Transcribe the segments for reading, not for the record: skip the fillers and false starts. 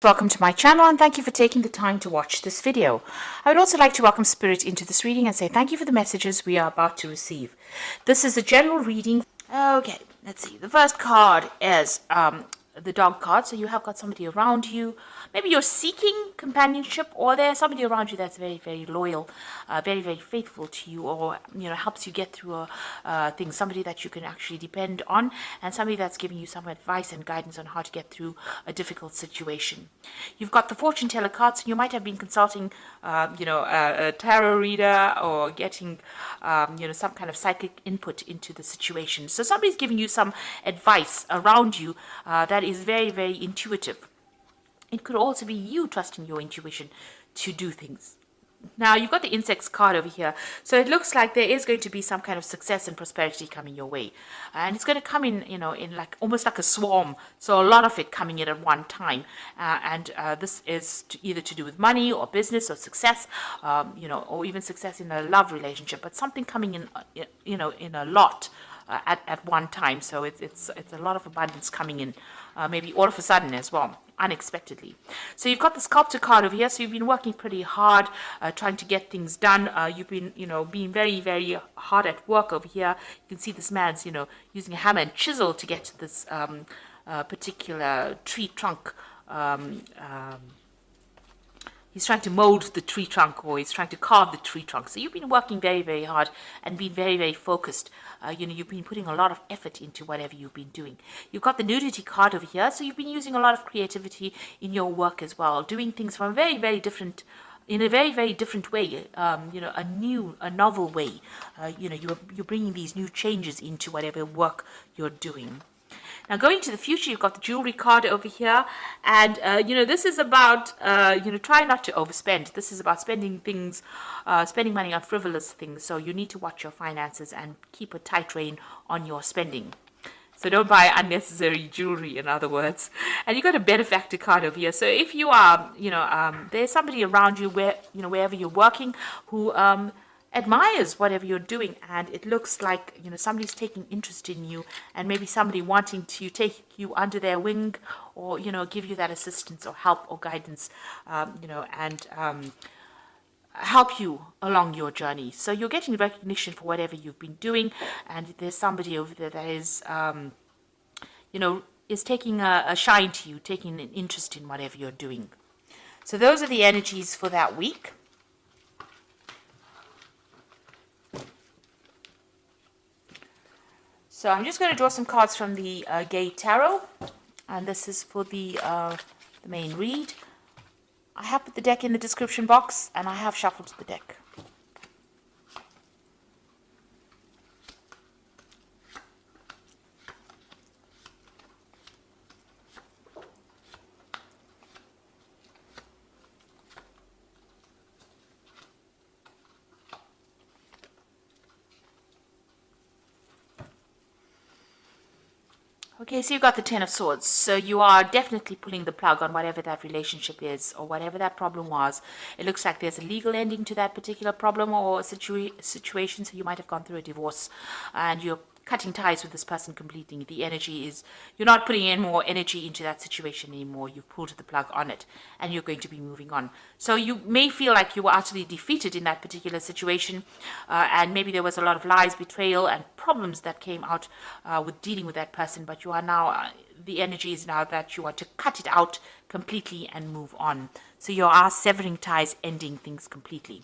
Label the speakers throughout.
Speaker 1: Welcome to my channel and thank you for taking the time to watch this video. I would also like to welcome Spirit into this reading and say thank you for the messages we are about to receive. This is a general reading. Okay, let's see. The first card is the dog card. So you have got somebody around you. Maybe you're seeking companionship, or there's somebody around you that's very, very loyal, very, very faithful to you, or helps you get through things. Somebody that you can actually depend on, and somebody that's giving you some advice and guidance on how to get through a difficult situation. You've got the fortune teller card, so you might have been consulting, a tarot reader, or getting, some kind of psychic input into the situation. So somebody's giving you some advice around you that is very, very intuitive. It could also be you trusting your intuition to do things. Now, you've got the insects card over here. So it looks like there is going to be some kind of success and prosperity coming your way. And it's going to come in, in like almost like a swarm. So a lot of it coming in at one time. This is either to do with money or business or success, or even success in a love relationship. But something coming in, in a lot at one time. So it's a lot of abundance coming in, maybe all of a sudden as well, unexpectedly. So you've got the sculptor card over here. So you've been working pretty hard, trying to get things done. You've been, being very, very hard at work over here. You can see this man's, using a hammer and chisel to get to this particular tree trunk. He's trying to mold the tree trunk, or he's trying to carve the tree trunk. So you've been working very, very hard and been very, very focused. You've been putting a lot of effort into whatever you've been doing. You've got the nudity card over here. So you've been using a lot of creativity in your work as well, doing things from a very, very different, in a very, very different way, a novel way. You're bringing these new changes into whatever work you're doing. Now, going to the future, you've got the jewelry card over here. And, this is about, try not to overspend. This is about spending money on frivolous things. So you need to watch your finances and keep a tight rein on your spending. So don't buy unnecessary jewelry, in other words. And you've got a benefactor card over here. So if you are, there's somebody around you wherever you're working who admires whatever you're doing, and it looks like somebody's taking interest in you, and maybe somebody wanting to take you under their wing, or give you that assistance or help or guidance, and help you along your journey. So you're getting recognition for whatever you've been doing, and there's somebody over there that is is taking a shine to you, taking an interest in whatever you're doing. So those are the energies for that week. So I'm just going to draw some cards from the Gay Tarot, and this is for the main read. I have put the deck in the description box, and I have shuffled the deck. Okay, so you've got the Ten of Swords. So you are definitely pulling the plug on whatever that relationship is, or whatever that problem was. It looks like there's a legal ending to that particular problem or situation. So you might have gone through a divorce, and you're cutting ties with this person completely. The energy is, you're not putting in more energy into that situation anymore. You've pulled the plug on it, and you're going to be moving on. So you may feel like you were utterly defeated in that particular situation, and maybe there was a lot of lies, betrayal, and problems that came out with dealing with that person. But you are now, the energy is now that you want to cut it out completely and move on. So you are severing ties, ending things completely.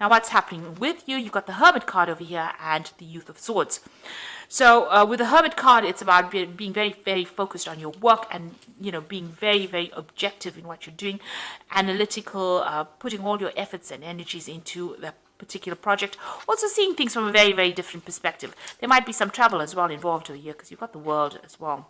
Speaker 1: Now, what's happening with you? You've got the Hermit card over here and the Youth of Swords. So with the Hermit card, it's about being very, very focused on your work, and being very, very objective in what you're doing, analytical, putting all your efforts and energies into the particular project. Also seeing things from a very, very different perspective. There might be some travel as well involved over here, because you've got the world as well.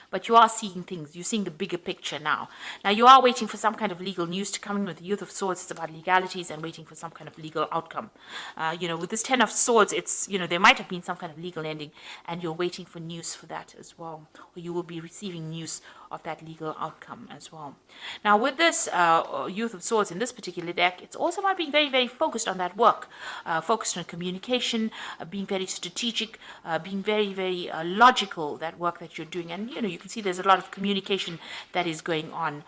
Speaker 1: But you are seeing things. You're seeing the bigger picture now. Now, you are waiting for some kind of legal news to come in with the Youth of Swords. It's about legalities and waiting for some kind of legal outcome. With this Ten of Swords, it's, there might have been some kind of legal ending, and you're waiting for news for that as well. Or you will be receiving news of that legal outcome as well. Now with this Youth of Swords in this particular deck, it's also about being very, very focused on that work, focused on communication, being very strategic, being very, very logical, that work that you're doing. And you can see there's a lot of communication that is going on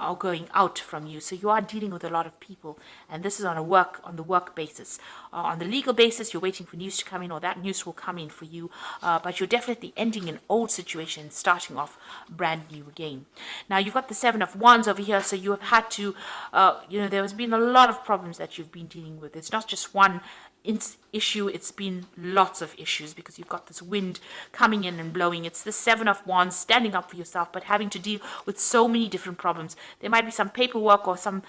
Speaker 1: or going out from you. So you are dealing with a lot of people, and this is on the work basis. On the legal basis, you're waiting for news to come in, or that news will come in for you, but you're definitely ending an old situation and starting off brand new again. Now you've got the Seven of Wands over here, so you have had to, there has been a lot of problems that you've been dealing with. It's not just one issue, it's been lots of issues, because you've got this wind coming in and blowing. It's the Seven of Wands, standing up for yourself, but having to deal with so many different problems. There might be some paperwork or some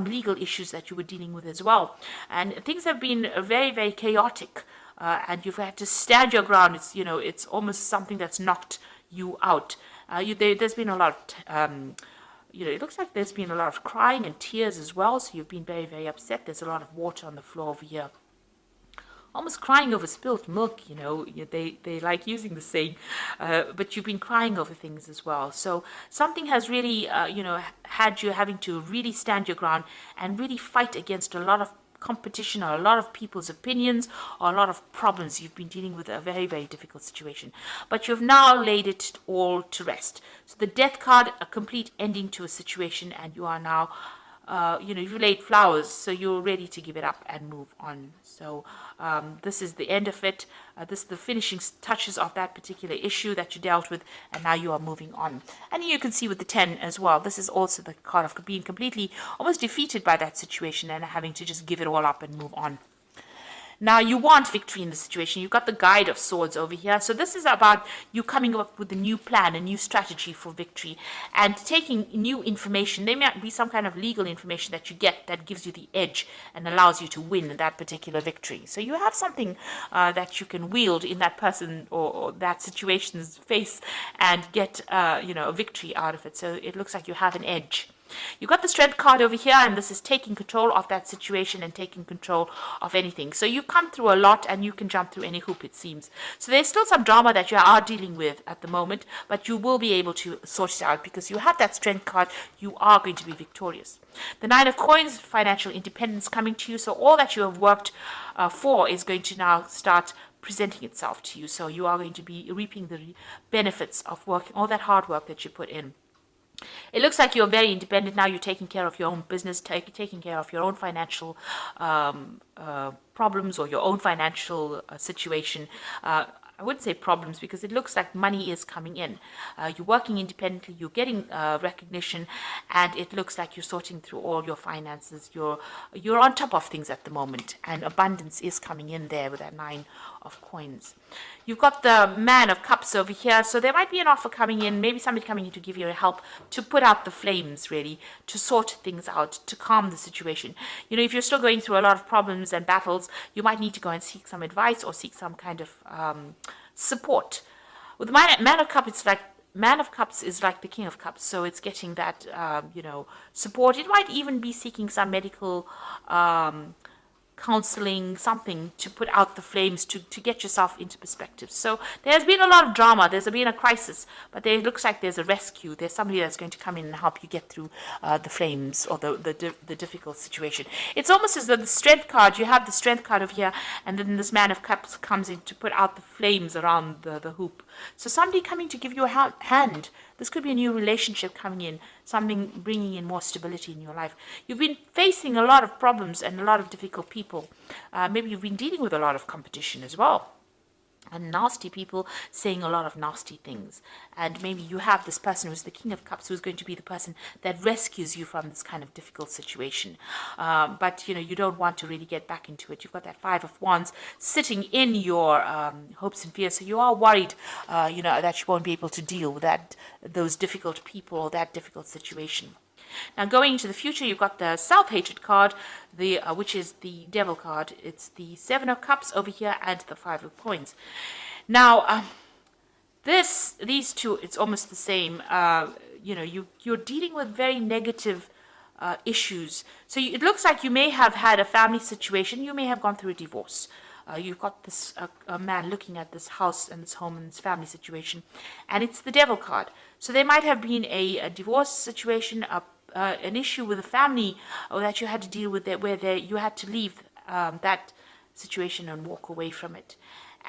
Speaker 1: legal issues that you were dealing with as well, and things have been very, very chaotic, and you've had to stand your ground. It's almost something that's knocked you out. There's been a lot of it looks like there's been a lot of crying and tears as well, so you've been very, very upset. There's a lot of water on the floor over here, almost crying over spilt milk. They like using the saying, but you've been crying over things as well. So something has really had you having to really stand your ground and really fight against a lot of competition, or a lot of people's opinions, or a lot of problems. You've been dealing with a very, very difficult situation, but you've now laid it all to rest. So the Death card, a complete ending to a situation, and you are now you've laid flowers, so you're ready to give it up and move on. So this is the end of it. This is the finishing touches of that particular issue that you dealt with, and now you are moving on. And you can see with the 10 as well, this is also the card of being completely almost defeated by that situation and having to just give it all up and move on. Now you want victory in the situation. You've got the Guide of Swords over here. So this is about you coming up with a new plan, a new strategy for victory, and taking new information. There might be some kind of legal information that you get that gives you the edge and allows you to win that particular victory. So you have something that you can wield in that person or that situation's face and get a victory out of it. So it looks like you have an edge. You've got the Strength card over here, and this is taking control of that situation and taking control of anything. So you've come through a lot, and you can jump through any hoop, it seems. So there's still some drama that you are dealing with at the moment, but you will be able to sort it out because you have that Strength card. You are going to be victorious. The Nine of Coins, financial independence coming to you. So all that you have worked for is going to now start presenting itself to you. So you are going to be reaping the benefits of working, all that hard work that you put in. It looks like you're very independent now. You're taking care of your own business, taking care of your own financial problems or your own financial situation. I wouldn't say problems, because it looks like money is coming in. You're working independently, you're getting recognition, and it looks like you're sorting through all your finances. You're on top of things at the moment, and abundance is coming in there with that Nine of Coins. You've got the Man of Cups over here, so there might be an offer coming in, maybe somebody coming in to give you help to put out the flames, really, to sort things out, to calm the situation. If you're still going through a lot of problems and battles, you might need to go and seek some advice or seek some kind of support. With the Man of Cups, it's like Man of Cups is like the King of Cups, so it's getting that support. It might even be seeking some medical counseling, something to put out the flames, to get yourself into perspective. So there's been a lot of drama, there's been a crisis, but there looks like there's a rescue. There's somebody that's going to come in and help you get through the flames or the difficult situation. It's almost as though the Strength card, you have the Strength card over here, and then this Man of Cups comes in to put out the flames around the hoop. So somebody coming to give you a hand. This could be a new relationship coming in, something bringing in more stability in your life. You've been facing a lot of problems and a lot of difficult people. Maybe you've been dealing with a lot of competition as well, and nasty people saying a lot of nasty things. And maybe you have this person who's the King of Cups, who's going to be the person that rescues you from this kind of difficult situation. But you don't want to really get back into it. You've got that Five of Wands sitting in your hopes and fears, so you are worried that you won't be able to deal with those difficult people or that difficult situation. Now going into the future, you've got the Self-Hatred card, which is the Devil card. It's the Seven of Cups over here and the Five of Coins. Now, these two, it's almost the same. You're dealing with very negative issues. So it looks like you may have had a family situation. You may have gone through a divorce. You've got this a man looking at this house and this home and this family situation, and it's the Devil card. So there might have been a divorce situation, an issue with a family, or that you had to deal with, where you had to leave that situation and walk away from it.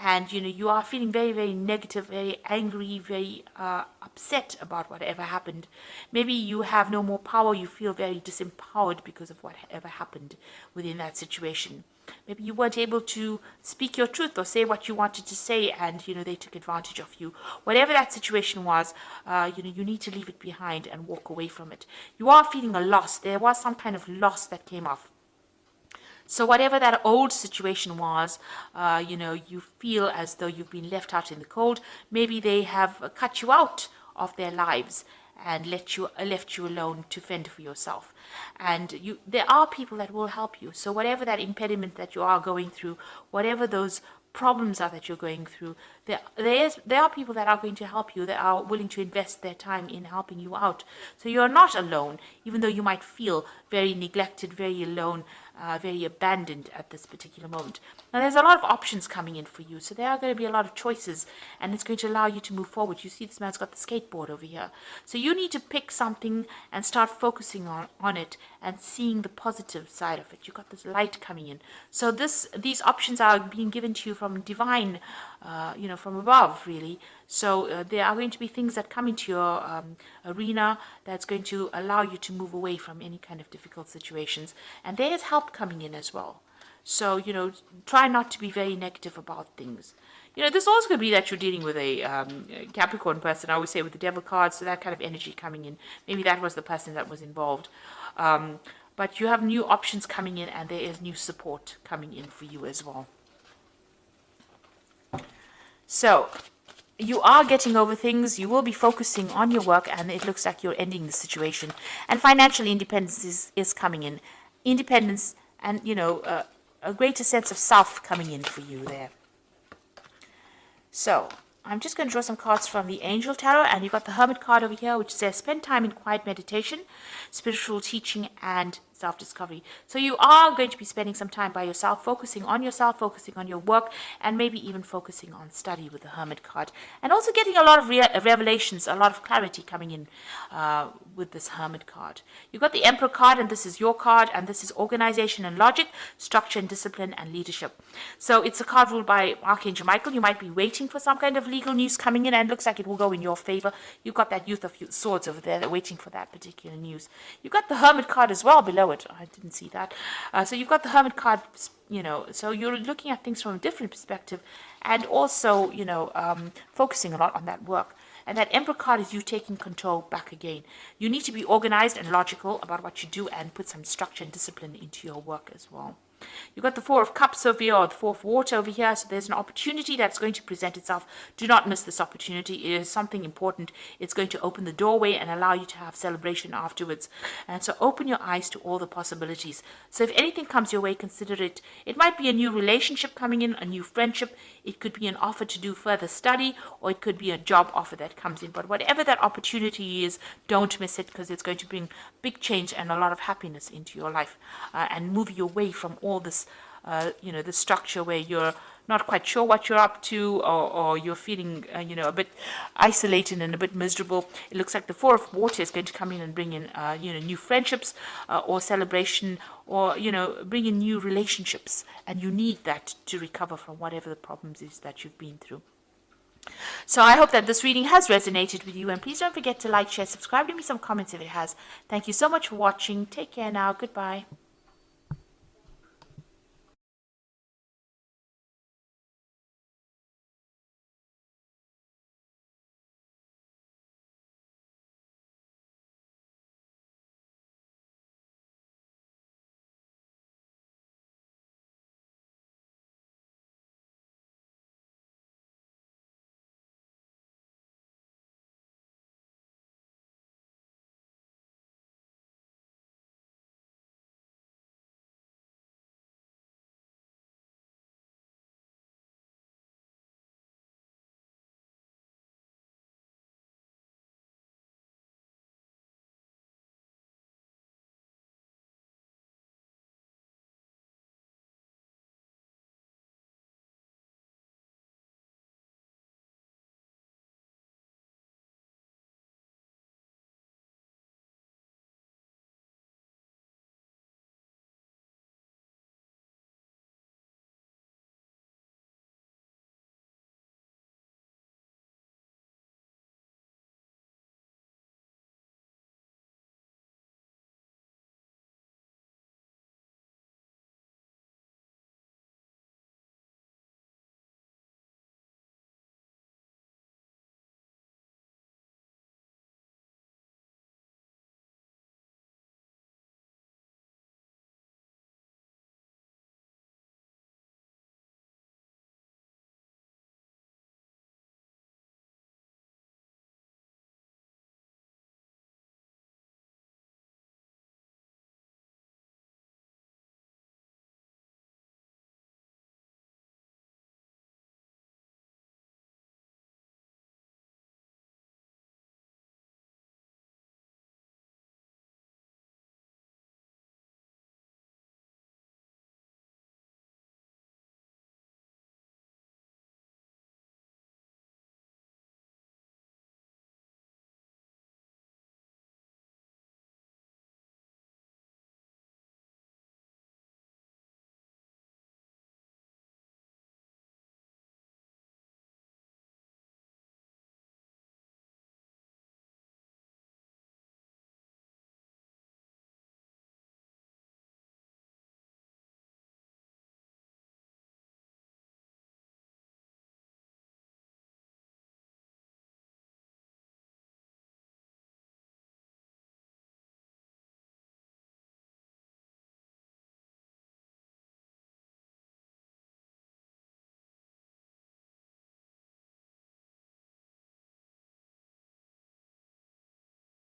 Speaker 1: And you are feeling very, very negative, very angry, very upset about whatever happened. Maybe you have no more power. You feel very disempowered because of whatever happened within that situation. Maybe you weren't able to speak your truth or say what you wanted to say, and they took advantage of you. Whatever that situation was, you need to leave it behind and walk away from it. You are feeling a loss. There was some kind of loss that came off. So whatever that old situation was, you feel as though you've been left out in the cold. Maybe they have cut you out of their lives and left you alone to fend for yourself. And there are people that will help you. So whatever that impediment that you are going through, whatever those problems are that you're going through, there are people that are going to help you, that are willing to invest their time in helping you out. So you're not alone, even though you might feel very neglected, very alone, very abandoned at this particular moment. Now there's a lot of options coming in for you, so there are going to be a lot of choices, and it's going to allow you to move forward. You see this man's got the skateboard over here. So you need to pick something and start focusing on it and seeing the positive side of it. You've got this light coming in. So these options are being given to you from divine, from above, really. So there are going to be things that come into your arena that's going to allow you to move away from any kind of difficult situations. And there is help coming in as well. So, try not to be very negative about things. This also could be that you're dealing with a Capricorn person, I always say, with the devil card, so that kind of energy coming in. Maybe that was the person that was involved. But you have new options coming in, and there is new support coming in for you as well. So, you are getting over things. You will be focusing on your work, and it looks like you're ending the situation. And financial independence is coming in. Independence and, a greater sense of self coming in for you there. So, I'm just going to draw some cards from the Angel Tarot, and you've got the Hermit card over here, which says spend time in quiet meditation, spiritual teaching, and self-discovery. So you are going to be spending some time by yourself, focusing on your work, and maybe even focusing on study with the Hermit card. And also getting a lot of revelations, a lot of clarity coming in with this Hermit card. You've got the Emperor card, and this is your card, and this is organization and logic, structure and discipline, and leadership. So it's a card ruled by Archangel Michael. You might be waiting for some kind of legal news coming in, and it looks like it will go in your favor. You've got that Youth of Swords over there, waiting for that particular news. You've got the Hermit card as well below it. I didn't see that. So you've got the Hermit card, so you're looking at things from a different perspective, and also, focusing a lot on that work. And that Emperor card is you taking control back again. You need to be organized and logical about what you do, and put some structure and discipline into your work as well. You've got the Four of Cups over here, or the Four of Water over here. So there's an opportunity that's going to present itself. Do not miss this opportunity. It is something important. It's going to open the doorway and allow you to have celebration afterwards. And so open your eyes to all the possibilities. So if anything comes your way, consider it. It might be a new relationship coming in, a new friendship. It could be an offer to do further study, or it could be a job offer that comes in. But whatever that opportunity is, don't miss it, because it's going to bring big change and a lot of happiness into your life, and move you away from all this, the structure where you're not quite sure what you're up to, or you're feeling, a bit isolated and a bit miserable. It looks like the Four of Water is going to come in and bring in, new friendships, or celebration, or, bring in new relationships. And you need that to recover from whatever the problems is that you've been through. So I hope that this reading has resonated with you, and please don't forget to like, share, subscribe, leave me some comments if it has. Thank you so much for watching. Take care now. Goodbye.